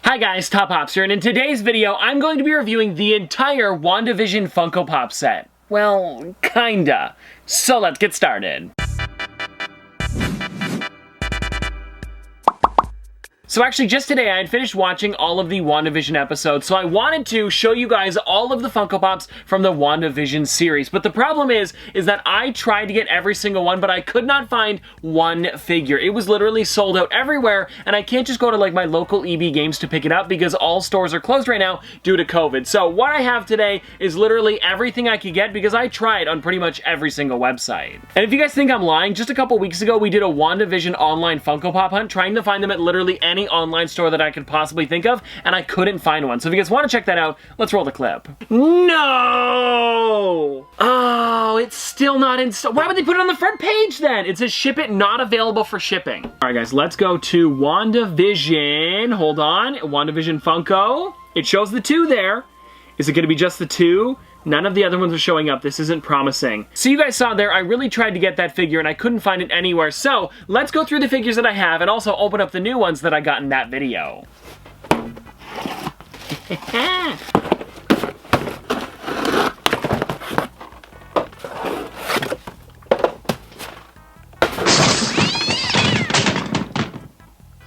Hi guys, Top Pops here, and in today's video, I'm going to be reviewing the entire WandaVision Funko Pop set. Well, kinda. So let's get started. So actually, just today, I had finished watching all of the WandaVision episodes, so I wanted to show you guys all of the Funko Pops from the WandaVision series. But the problem is that I tried to get every single one, but I could not find one figure. It was literally sold out everywhere, and I can't just go to like my local EB Games to pick it up because all stores are closed right now due to COVID. So what I have today is literally everything I could get because I tried on pretty much every single website. And if you guys think I'm lying, just a couple weeks ago, we did a WandaVision online Funko Pop hunt, trying to find them at literally any online store that I could possibly think of, and I couldn't find one. So if you guys want to check that out, let's roll the clip. No! Oh, it's still not in stock. Why would they put it on the front page then? It says ship it, not available for shipping. All right, guys, let's go to WandaVision. Hold on, WandaVision Funko. It shows the two there. Is it going to be just the two? None of the other ones are showing up. This isn't promising. So you guys saw there, I really tried to get that figure and I couldn't find it anywhere. So let's go through the figures that I have and also open up the new ones that I got in that video.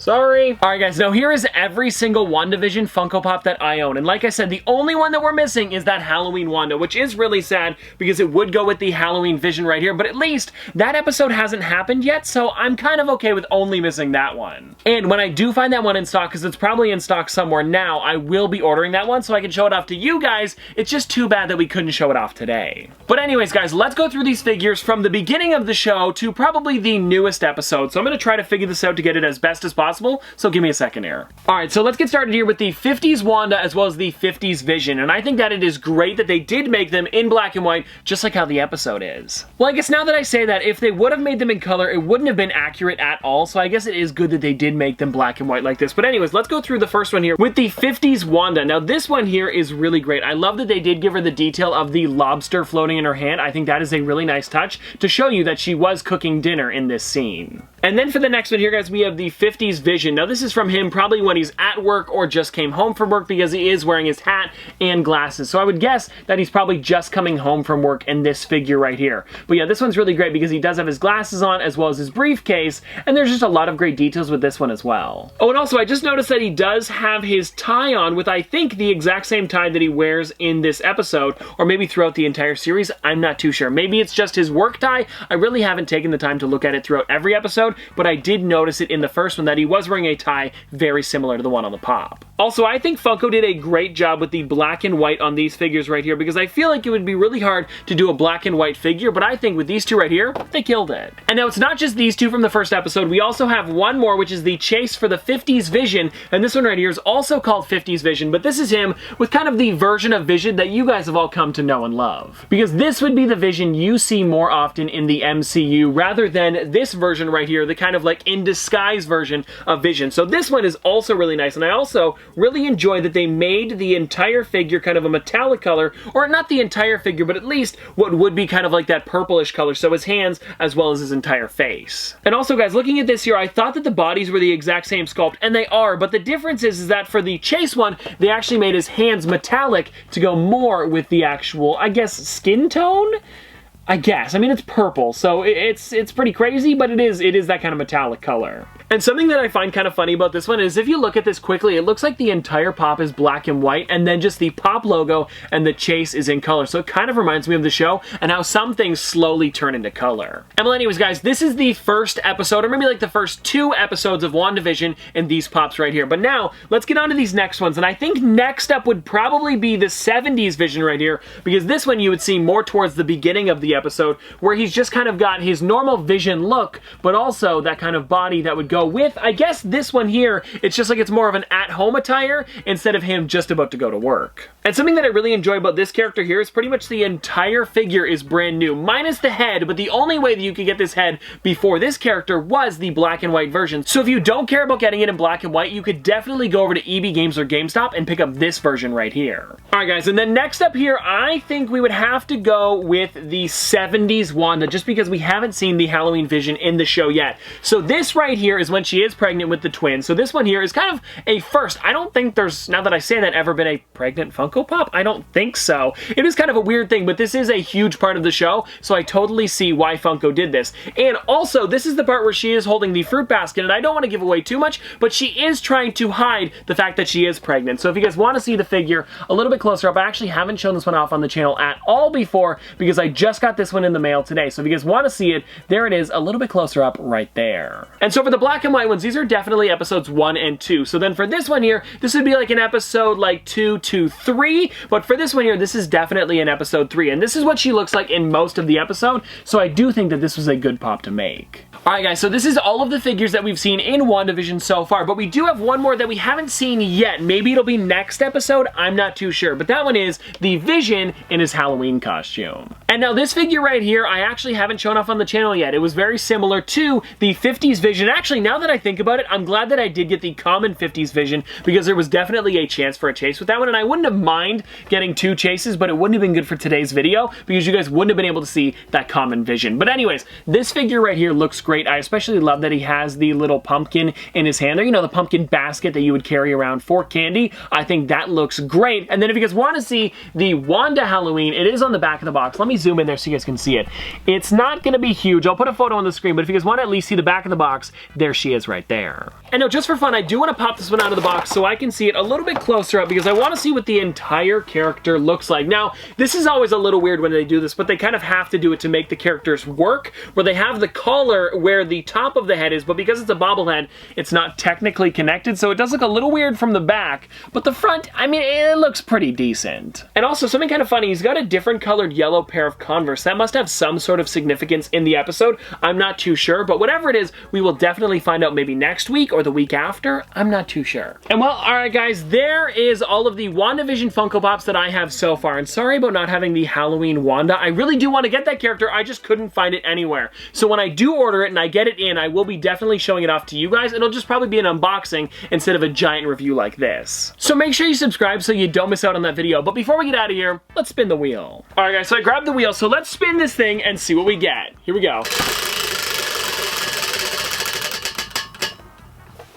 Sorry. Alright guys, now here is every single WandaVision Funko Pop that I own. And like I said, the only one that we're missing is that Halloween Wanda, which is really sad because it would go with the Halloween Vision right here, but at least that episode hasn't happened yet, so I'm kind of okay with only missing that one. And when I do find that one in stock, because it's probably in stock somewhere now, I will be ordering that one so I can show it off to you guys. It's just too bad that we couldn't show it off today. But anyways guys, let's go through these figures from the beginning of the show to probably the newest episode. So I'm going to try to figure this out to get it as best as possible. So give me a second here. Alright, so let's get started here with the 50s Wanda as well as the 50s Vision. And I think that it is great that they did make them in black and white, just like how the episode is. Well, I guess now that I say that, if they would have made them in color, it wouldn't have been accurate at all. So I guess it is good that they did make them black and white like this. But anyways, let's go through the first one here with the 50s Wanda. Now this one here is really great. I love that they did give her the detail of the lobster floating in her hand. I think that is a really nice touch to show you that she was cooking dinner in this scene. And then for the next one here, guys, we have the 50s Vision. Now, this is from him probably when he's at work or just came home from work because he is wearing his hat and glasses. So I would guess that he's probably just coming home from work in this figure right here. But yeah, this one's really great because he does have his glasses on as well as his briefcase, and there's just a lot of great details with this one as well. Oh, and also, I just noticed that he does have his tie on with, I think, the exact same tie that he wears in this episode, or maybe throughout the entire series. I'm not too sure. Maybe it's just his work tie. I really haven't taken the time to look at it throughout every episode, but I did notice it in the first one that he was wearing a tie very similar to the one on the pop. Also, I think Funko did a great job with the black and white on these figures right here because I feel like it would be really hard to do a black and white figure, but I think with these two right here, they killed it. And now it's not just these two from the first episode. We also have one more, which is the chase for the 50s Vision, and this one right here is also called 50s Vision, but this is him with kind of the version of Vision that you guys have all come to know and love. Because this would be the Vision you see more often in the MCU rather than this version right here, the kind of like in disguise version of Vision. So this one is also really nice, and I also really enjoy that they made the entire figure kind of a metallic color, or not the entire figure, but at least what would be kind of like that purplish color, so his hands as well as his entire face. And also guys, looking at this here, I thought that the bodies were the exact same sculpt, and they are, but the difference is that for the chase one, they actually made his hands metallic to go more with the actual, I guess, skin tone? I guess. I mean, it's purple, so it's pretty crazy, but it is that kind of metallic color. And something that I find kind of funny about this one is if you look at this quickly, it looks like the entire pop is black and white, and then just the pop logo and the chase is in color. So it kind of reminds me of the show and how some things slowly turn into color. And well, anyways, guys, this is the first episode, or maybe like the first 2 episodes of WandaVision in these pops right here. But now, let's get on to these next ones. And I think next up would probably be the 70s Vision right here, because this one you would see more towards the beginning of the episode, where he's just kind of got his normal Vision look, but also that kind of body that would go with, I guess this one here, it's just like it's more of an at-home attire instead of him just about to go to work. And something that I really enjoy about this character here is pretty much the entire figure is brand new, minus the head, but the only way that you could get this head before this character was the black and white version. So if you don't care about getting it in black and white, you could definitely go over to EB Games or GameStop and pick up this version right here. Alright guys, and then next up here, I think we would have to go with the 70s Wanda, just because we haven't seen the Halloween Vision in the show yet. So this right here is is when she is pregnant with the twins. So this one here is kind of a first. I don't think there's, now that I say that, ever been a pregnant Funko Pop. I don't think so. It is kind of a weird thing, but this is a huge part of the show, so I totally see why Funko did this. And also, this is the part where she is holding the fruit basket, and I don't want to give away too much, but she is trying to hide the fact that she is pregnant. So if you guys want to see the figure a little bit closer up, I actually haven't shown this one off on the channel at all before because I just got this one in the mail today. So if you guys want to see it, there it is, a little bit closer up right there. And so for the black and white ones, these are definitely episodes 1 and 2. So then for this one here, this would be like an episode like 2 to 3, but for this one here, this is definitely an episode 3. And this is what she looks like in most of the episode, so I do think that this was a good pop to make. Alright guys, so this is all of the figures that we've seen in WandaVision so far, but we do have one more that we haven't seen yet. Maybe it'll be next episode, I'm not too sure, but that one is the Vision in his Halloween costume. And now this figure right here, I actually haven't shown off on the channel yet. It was very similar to the 50s Vision. Actually, now that I think about it, I'm glad that I did get the common 50s Vision because there was definitely a chance for a chase with that one, and I wouldn't have mind getting 2 chases, but it wouldn't have been good for today's video because you guys wouldn't have been able to see that common Vision. But anyways, this figure right here looks great. I especially love that he has the little pumpkin in his hand there, you know, the pumpkin basket that you would carry around for candy. I think that looks great. And then if you guys want to see the Wanda Halloween, it is on the back of the box. Let me zoom in there so you guys can see it. It's not going to be huge. I'll put a photo on the screen, but if you guys want to at least see the back of the box, there she is right there. And now just for fun, I do want to pop this one out of the box so I can see it a little bit closer up because I want to see what the entire character looks like. Now, this is always a little weird when they do this, but they kind of have to do it to make the characters work, where they have the collar where the top of the head is, but because it's a bobblehead, it's not technically connected, so it does look a little weird from the back, but the front, I mean, it looks pretty decent. And also, something kind of funny, he's got a different colored yellow pair of Converse. That must have some sort of significance in the episode. I'm not too sure, but whatever it is, we will definitely find out maybe next week or the week after. I'm not too sure. And well, alright guys, there is all of the WandaVision Funko Pops that I have so far, and sorry about not having the Halloween Wanda. I really do want to get that character, I just couldn't find it anywhere. So when I do order it and I get it in, I will be definitely showing it off to you guys. It'll just probably be an unboxing instead of a giant review like this. So make sure you subscribe so you don't miss out on that video. But before we get out of here, let's spin the wheel. Alright guys, so I grabbed the wheel, so let's spin this thing and see what we get. Here we go.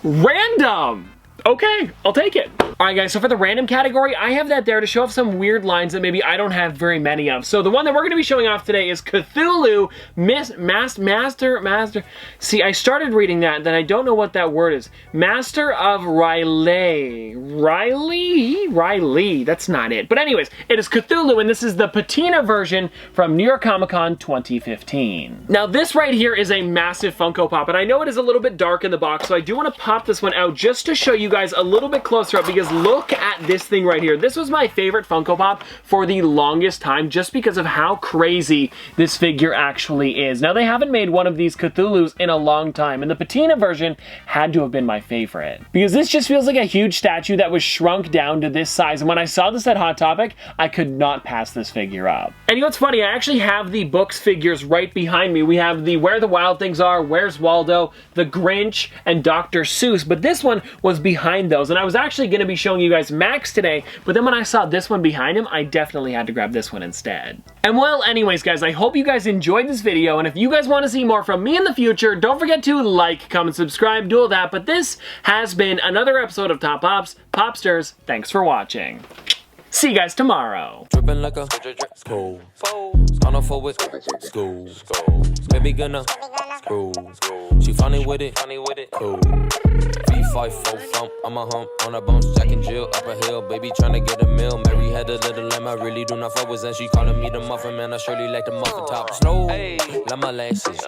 Random! Okay, I'll take it. Alright guys, so for the random category, I have that there to show off some weird lines that maybe I don't have very many of. So the one that we're going to be showing off today is Cthulhu Master. See, I started reading that, then I don't know what that word is. Master of Riley. Riley, that's not it. But anyways, it is Cthulhu, and this is the patina version from New York Comic Con 2015. Now this right here is a massive Funko Pop, and I know it is a little bit dark in the box, so I do want to pop this one out just to show you guys a little bit closer up because look at this thing right here. This was my favorite Funko Pop for the longest time just because of how crazy this figure actually is. Now they haven't made one of these Cthulhus in a long time, and the patina version had to have been my favorite because this just feels like a huge statue that was shrunk down to this size, and when I saw this at Hot Topic, I could not pass this figure up. And you know what's funny? I actually have the books figures right behind me. We have the Where the Wild Things Are, Where's Waldo, The Grinch, and Dr. Seuss, but this one was behind those, and I was actually going to be showing you guys Max today, but then when I saw this one behind him, I definitely had to grab this one instead. And well, anyways guys, I hope you guys enjoyed this video, and if you guys want to see more from me in the future, don't forget to like, comment, subscribe, do all that, but this has been another episode of Top Pops. Popsters, thanks for watching. See you guys tomorrow. Dripping like a school. On a forward school. Baby gonna screw. She funny with it. Cool. V5 full thump. I'm a hump on a bones. Jack and Jill up a hill. Baby tryna get a meal. Mary had a little lamb. I really do not fuck with, and she calling me the muffin man. I surely like the muffin top. Slow. Like my lashes.